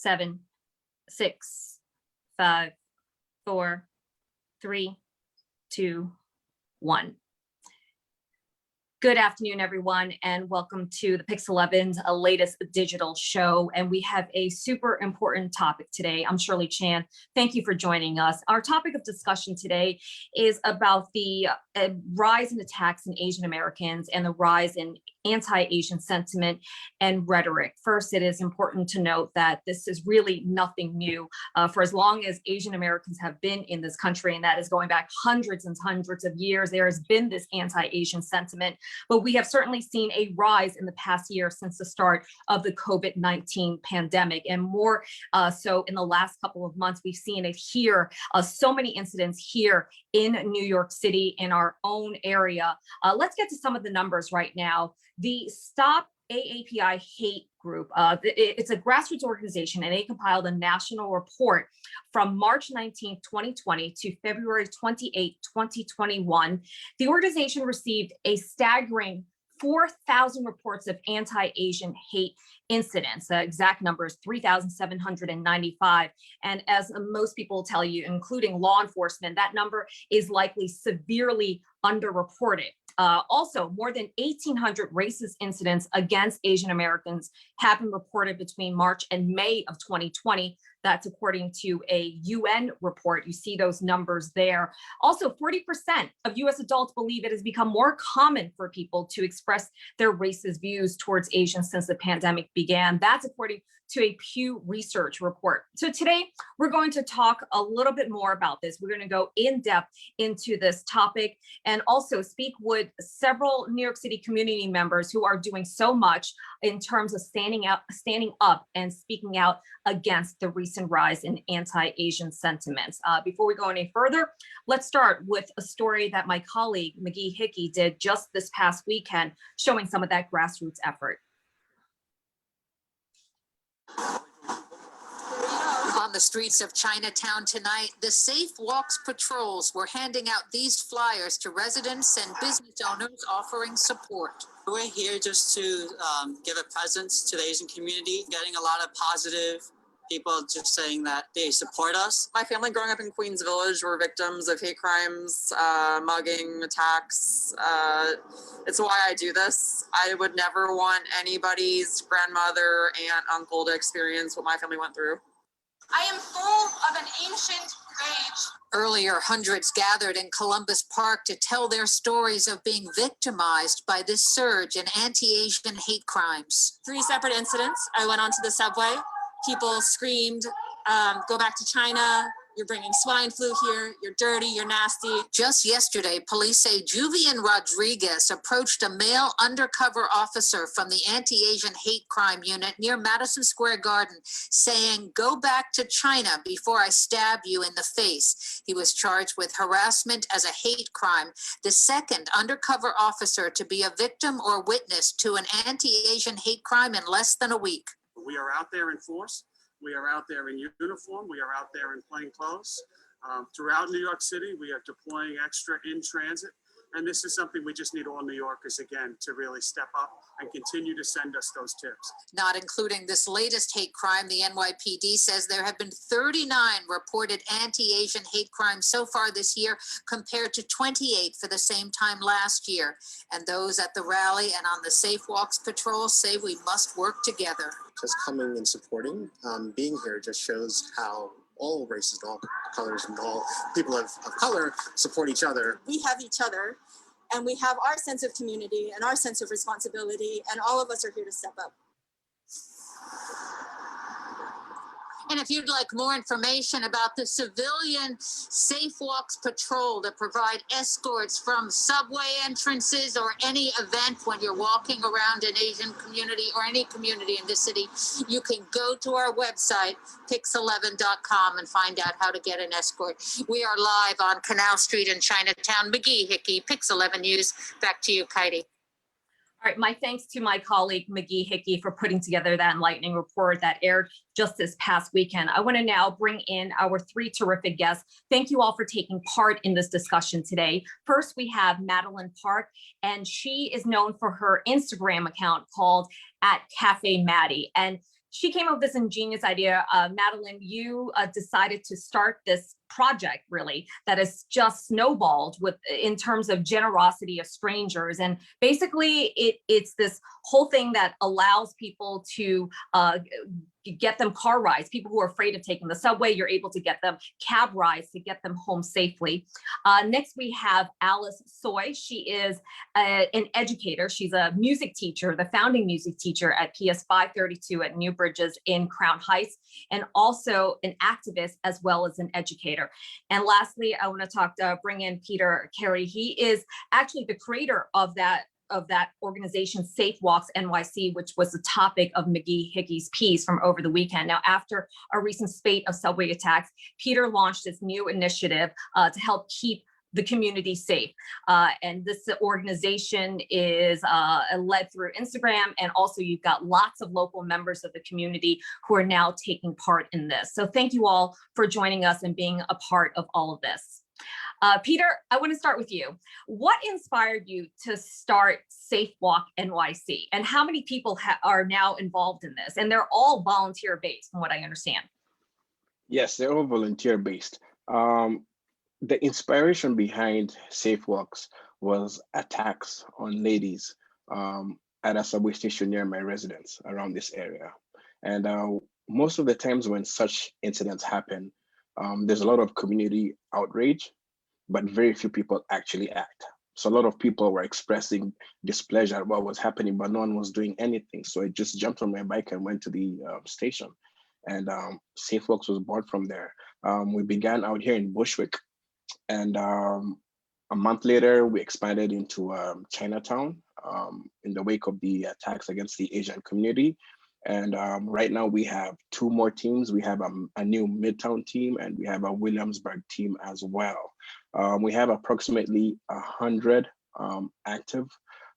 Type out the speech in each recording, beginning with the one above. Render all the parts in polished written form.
7, 6, 5, 4, 3, 2, 1. Good afternoon, everyone, and welcome to the Pix 11's latest digital show. And we have a super important topic today. I'm Shirley Chan. Thank you for joining us. Our topic of discussion today is about the rise in attacks on Asian Americans and the rise in anti-Asian sentiment and rhetoric. First, it is important to note that this is really nothing new. For as long as Asian Americans have been in this country, and that is going back hundreds and hundreds of years, there has been this anti-Asian sentiment. But we have certainly seen a rise in the past year since the start of the COVID-19 pandemic, and more so in the last couple of months. We've seen it here, so many incidents here in New York City, in our own area. Let's get to some of the numbers right now. The Stop AAPI Hate Group, it's a grassroots organization, and they compiled a national report from March 19, 2020 to February 28, 2021. The organization received a staggering 4,000 reports of anti-Asian hate incidents. The exact number is 3,795. And as most people tell you, including law enforcement, that number is likely severely underreported. Also, more than 1,800 racist incidents against Asian Americans have been reported between March and May of 2020. That's according to a UN report. You see those numbers there. Also, 40% of US adults believe it has become more common for people to express their racist views towards Asians since the pandemic began. That's according to a Pew Research report. So today, we're going to talk a little bit more about this. We're going to go in depth into this topic and also speak with several New York City community members who are doing so much in terms of standing up and speaking out against the recent rise in anti-Asian sentiments. Before we go any further, let's start with a story that my colleague McGee Hickey did just this past weekend, showing some of that grassroots effort. On the streets of Chinatown tonight, the Safe Walks patrols were handing out these flyers to residents and business owners offering support. We're here just to give a presence to the Asian community, getting a lot of positive people just saying that they support us. My family growing up in Queens Village were victims of hate crimes, mugging, attacks. It's why I do this. I would never want anybody's grandmother, aunt, uncle to experience what my family went through. I am full of an ancient rage. Earlier, hundreds gathered in Columbus Park to tell their stories of being victimized by this surge in anti-Asian hate crimes. 3 separate incidents. I went onto the subway. People screamed, go back to China. You're bringing swine flu here. You're dirty. You're nasty. Just yesterday, police say Juvian Rodriguez approached a male undercover officer from the Anti-Asian Hate Crime Unit near Madison Square Garden, saying, "Go back to China before I stab you in the face." He was charged with harassment as a hate crime, the second undercover officer to be a victim or witness to an anti-Asian hate crime in less than a week. We are out there in force. We are out there in uniform. We are out there in plain clothes. Throughout New York City, we are deploying extra in transit. And this is something we just need all New Yorkers, again, to really step up and continue to send us those tips. Not including this latest hate crime, the NYPD says there have been 39 reported anti-Asian hate crimes so far this year, compared to 28 for the same time last year. And those at the rally and on the Safe Walks patrol say we must work together. Just coming and supporting, being here just shows how all races and all colors and all people of color support each other. We have each other, and we have our sense of community and our sense of responsibility, and all of us are here to step up. And if you'd like more information about the civilian Safe Walks patrol that provide escorts from subway entrances or any event when you're walking around an Asian community or any community in the city, you can go to our website, pix11.com, and find out how to get an escort. We are live on Canal Street in Chinatown. McGee Hickey, Pix 11 News. Back to you, Katie. All right, my thanks to my colleague McGee Hickey for putting together that enlightening report that aired just this past weekend. I want to now bring in our 3 terrific guests. Thank you all for taking part in this discussion today. First, we have Madeline Park, and she is known for her Instagram account called @CafeMaddie. And she came up with this ingenious idea. Madeline, you decided to start this project really that has just snowballed in terms of generosity of strangers. And basically it's this whole thing that allows people to get them car rides. People who are afraid of taking the subway, you're able to get them cab rides to get them home safely. Next, we have Alice Soy. She is an educator. She's a music teacher, the founding music teacher at PS 532 at New Bridges in Crown Heights, and also an activist as well as an educator. And lastly, I want to bring in Peter Carey. He is actually the creator of that organization, Safe Walks NYC, which was the topic of McGee Hickey's piece from over the weekend. Now, after a recent spate of subway attacks, Peter launched this new initiative to help keep the community safe. And this organization is led through Instagram. And also you've got lots of local members of the community who are now taking part in this. So thank you all for joining us and being a part of all of this. Peter, I want to start with you. What inspired you to start Safe Walk NYC? And how many people are now involved in this? And they're all volunteer-based, from what I understand. Yes, they're all volunteer-based. The inspiration behind Safe Walks was attacks on ladies at a subway station near my residence around this area. And most of the times when such incidents happen, there's a lot of community outrage, but very few people actually act. So a lot of people were expressing displeasure at what was happening, but no one was doing anything. So I just jumped on my bike and went to the station. And Safe Walks was born from there. We began out here in Bushwick. And a month later, we expanded into Chinatown in the wake of the attacks against the Asian community. And right now we have 2 more teams. We have a new Midtown team and we have a Williamsburg team as well. We have approximately 100 active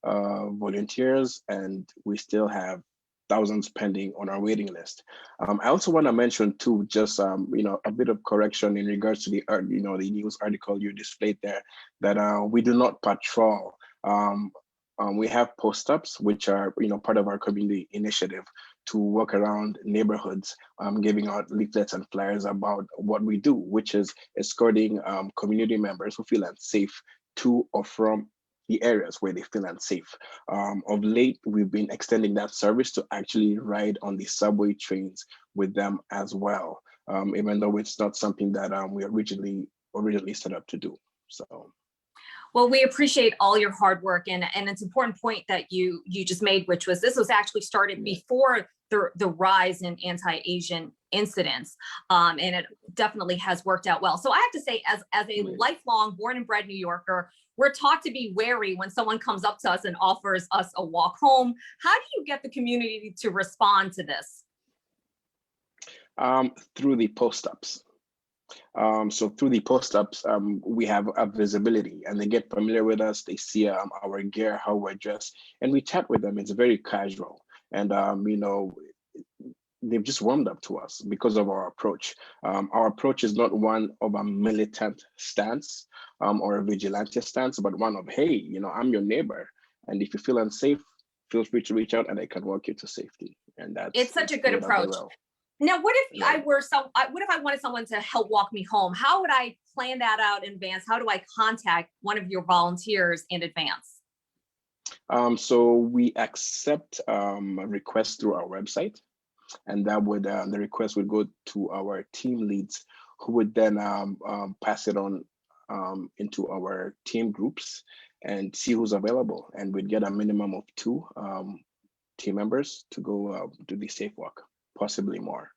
volunteers, and we still have thousands pending on our waiting list. I also want to mention too, just a bit of correction in regards to the the news article you displayed there, that we do not patrol. We have post-ups, which are part of our community initiative to walk around neighborhoods, giving out leaflets and flyers about what we do, which is escorting community members who feel unsafe to or from the areas where they feel unsafe. Of late, we've been extending that service to actually ride on the subway trains with them as well, even though it's not something that we originally set up to do. So. Well, we appreciate all your hard work, and it's an important point that you just made, which was this was actually started before the rise in anti-Asian incidents, and it definitely has worked out well. So I have to say, as a lifelong born and bred New Yorker, we're taught to be wary when someone comes up to us and offers us a walk home. How do you get the community to respond to this? Through the post-ups. So through the post-ups, we have a visibility, and they get familiar with us. They see our gear, how we're dressed, and we chat with them. It's very casual, and they've just warmed up to us because of our approach. Our approach is not one of a militant stance or a vigilante stance, but one of, hey, I'm your neighbor, and if you feel unsafe, feel free to reach out, and I can walk you to safety. And it's such a good approach. Now, what if what if I wanted someone to help walk me home? How would I plan that out in advance? How do I contact one of your volunteers in advance? So we accept requests through our website, and that would the request would go to our team leads, who would then pass it on into our team groups and see who's available, and we'd get a minimum of 2 team members to go do the Safe Walk. Possibly more.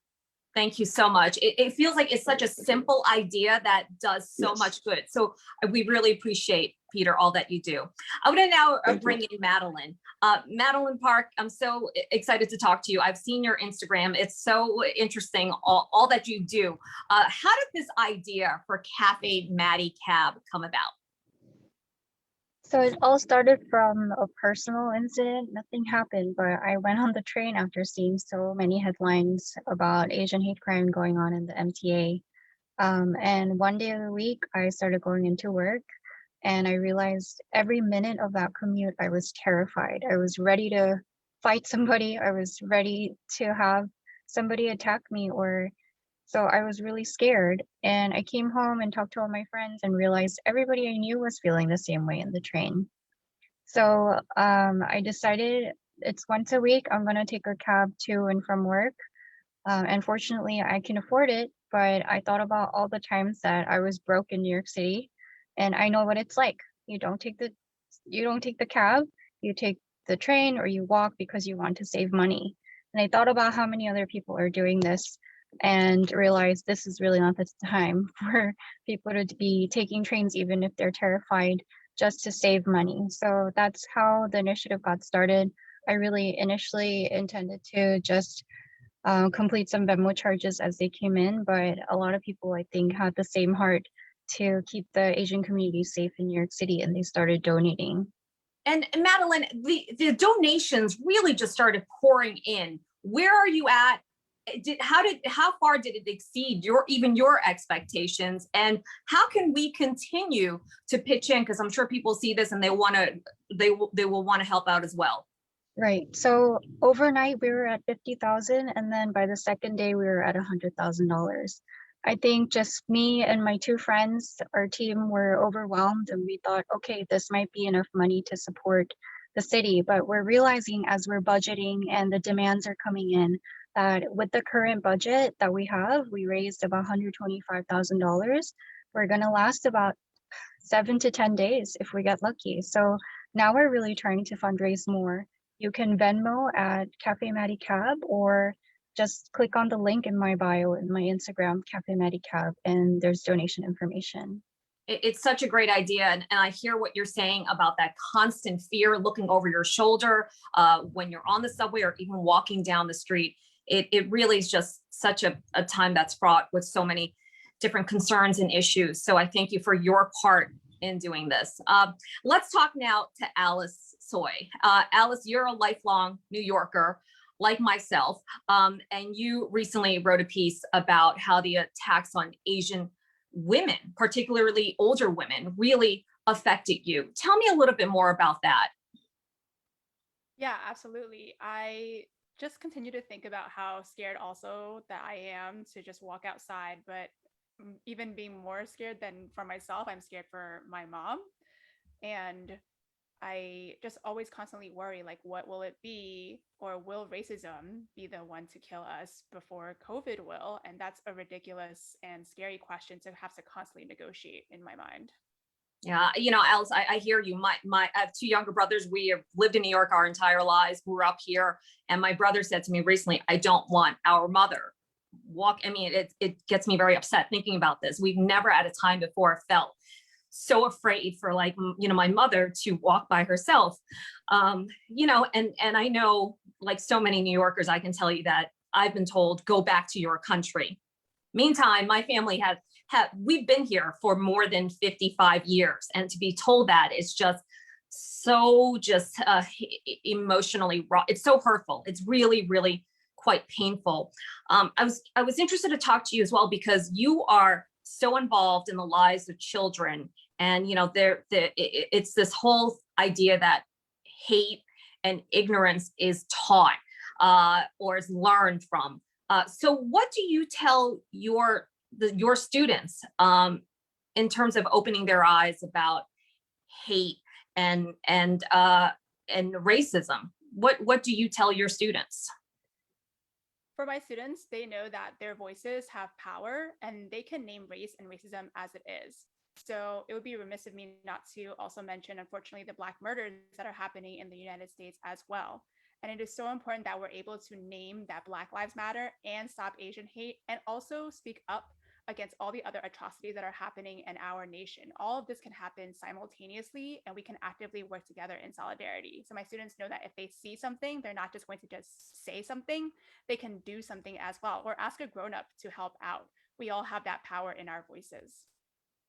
Thank you so much. It feels like it's such a simple idea that does so much good. So we really appreciate, Peter, all that you do. I want to now bring in Madeline. Madeline Park, I'm so excited to talk to you. I've seen your Instagram. It's so interesting, all that you do. How did this idea for Cafe Maddie Cab come about? So it all started from a personal incident. Nothing happened, but I went on the train after seeing so many headlines about Asian hate crime going on in the MTA. And one day of the week, I started going into work, and I realized every minute of that commute, I was terrified. I was ready to fight somebody. I was ready to have somebody attack me, or so I was really scared. And I came home and talked to all my friends and realized everybody I knew was feeling the same way in the train. So I decided it's once a week. I'm gonna take a cab to and from work. And fortunately, I can afford it. But I thought about all the times that I was broke in New York City, and I know what it's like. You don't take the cab. You take the train or you walk because you want to save money. And I thought about how many other people are doing this, and realized this is really not the time for people to be taking trains, even if they're terrified, just to save money. So that's how the initiative got started. I really initially intended to just complete some Venmo charges as they came in, but a lot of people, I think, had the same heart to keep the Asian community safe in New York City, and they started donating. And Madeline, the donations really just started pouring in. Where are you at? How far did it exceed your expectations? And how can we continue to pitch in? Because I'm sure people see this and they will want to help out as well. Right. So overnight we were at 50,000, and then by the second day we were at $100,000. I think just me and my two friends, our team, were overwhelmed, and we thought, okay, this might be enough money to support the city. But we're realizing as we're budgeting and the demands are coming in, that with the current budget that we have, we raised about $125,000. We're going to last about 7 to 10 days if we get lucky. So now we're really trying to fundraise more. You can Venmo at Cafe Maddie Cab, or just click on the link in my bio in my Instagram, Cafe Maddie Cab, and there's donation information. It's such a great idea. And I hear what you're saying about that constant fear looking over your shoulder when you're on the subway or even walking down the street. It really is just such a time that's fraught with so many different concerns and issues. So I thank you for your part in doing this. Let's talk now to Alice Soy. Alice, you're a lifelong New Yorker like myself, and you recently wrote a piece about how the attacks on Asian women, particularly older women, really affected you. Tell me a little bit more about that. Yeah, absolutely. I just continue to think about how scared also that I am to just walk outside, but even being more scared than for myself, I'm scared for my mom. And I just always constantly worry, like, what will it be, or will racism be the one to kill us before COVID will? And that's a ridiculous and scary question to have to constantly negotiate in my mind. Yeah, Alice, I hear you. I have two younger brothers. We have lived in New York our entire lives, grew up here. And my brother said to me recently, I don't want our mother walk. I mean, it gets me very upset thinking about this. We've never at a time before felt so afraid for, like, my mother to walk by herself. And I know, like so many New Yorkers, I can tell you that I've been told, go back to your country. Meantime, my family we've been here for more than 55 years. And to be told that is just so emotionally raw. It's so hurtful. It's really, really quite painful. I was interested to talk to you as well, because you are so involved in the lives of children. And, it's this whole idea that hate and ignorance is taught or is learned from. So what do you tell your students in terms of opening their eyes about hate and racism? What do you tell your students? For my students, they know that their voices have power and they can name race and racism as it is. So it would be remiss of me not to also mention, unfortunately, the Black murders that are happening in the United States as well. And it is so important that we're able to name that Black Lives Matter and stop Asian hate, and also speak up against all the other atrocities that are happening in our nation. All of this can happen simultaneously, and we can actively work together in solidarity. So my students know that if they see something, they're not just going to just say something, they can do something as well, or ask a grown-up to help out. We all have that power in our voices.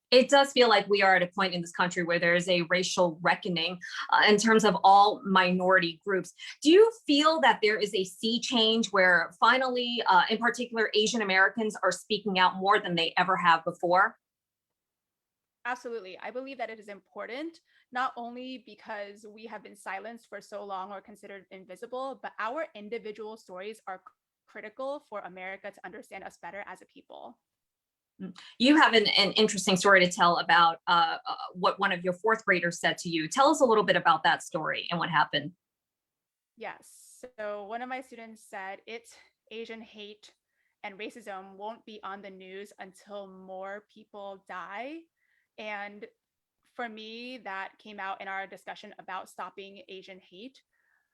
It does feel like we are at a point in this country where there is a racial reckoning in terms of all minority groups. Do you feel that there is a sea change where finally, in particular, Asian Americans are speaking out more than they ever have before? Absolutely. I believe that it is important, not only because we have been silenced for so long or considered invisible, but our individual stories are critical for America to understand us better as a people. You have an interesting story to tell about what one of your fourth graders said to you. Tell us a little bit about that story and what happened. Yes, so one of my students said it's Asian hate and racism won't be on the news until more people die. And for me, that came out in our discussion about stopping Asian hate.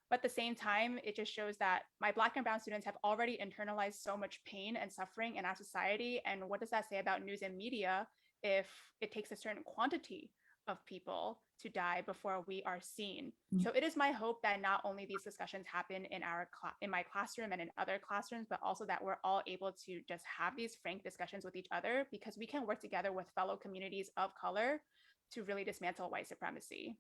But at the same time, it just shows that my Black and brown students have already internalized so much pain and suffering in our society. And what does that say about news and media if it takes a certain quantity of people to die before we are seen? So it is my hope that not only these discussions happen in my classroom and in other classrooms, but also that we're all able to just have these frank discussions with each other, because we can work together with fellow communities of color to really dismantle white supremacy.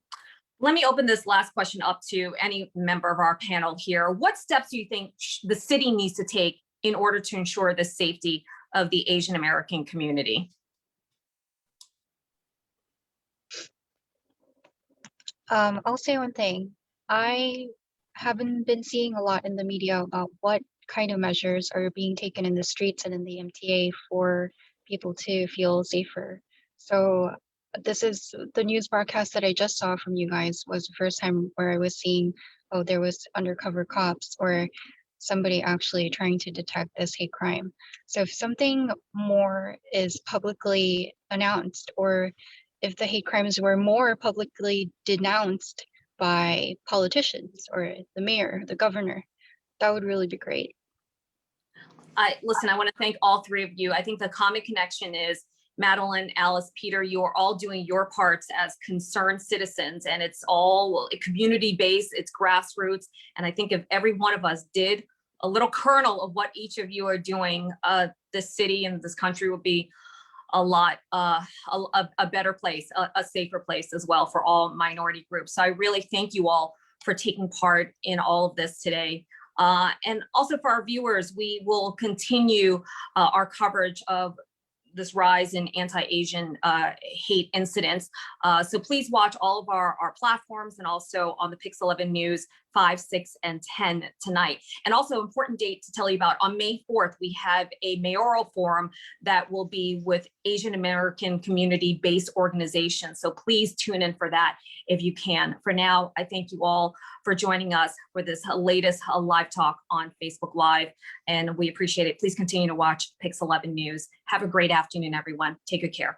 Let me open this last question up to any member of our panel here. What steps do you think the city needs to take in order to ensure the safety of the Asian American community? I'll say one thing. I haven't been seeing a lot in the media about what kind of measures are being taken in the streets and in the MTA for people to feel safer. So this is the news broadcast that I just saw from you guys was the first time where I was seeing, oh, there was undercover cops or somebody actually trying to detect this hate crime. So if something more is publicly announced, or if the hate crimes were more publicly denounced by politicians or the mayor, the governor, that would really be great. Listen, I want to thank all three of you. I think the common connection is Madeline, Alice, Peter, you are all doing your parts as concerned citizens, and it's all community-based, it's grassroots. And I think if every one of us did a little kernel of what each of you are doing, this city and this country would be a lot, a better place, a safer place as well for all minority groups. So I really thank you all for taking part in all of this today. And also for our viewers, we will continue our coverage of this rise in anti-Asian hate incidents. So please watch all of our platforms and also on the Pix 11 News 5, 6, and 10 tonight. And also important date to tell you about, on May 4th, we have a mayoral forum that will be with Asian American community-based organizations. So please tune in for that if you can. For now, I thank you all for joining us for this latest live talk on Facebook Live, and we appreciate it. Please continue to watch Pix 11 News. Have a great afternoon, everyone. Take good care.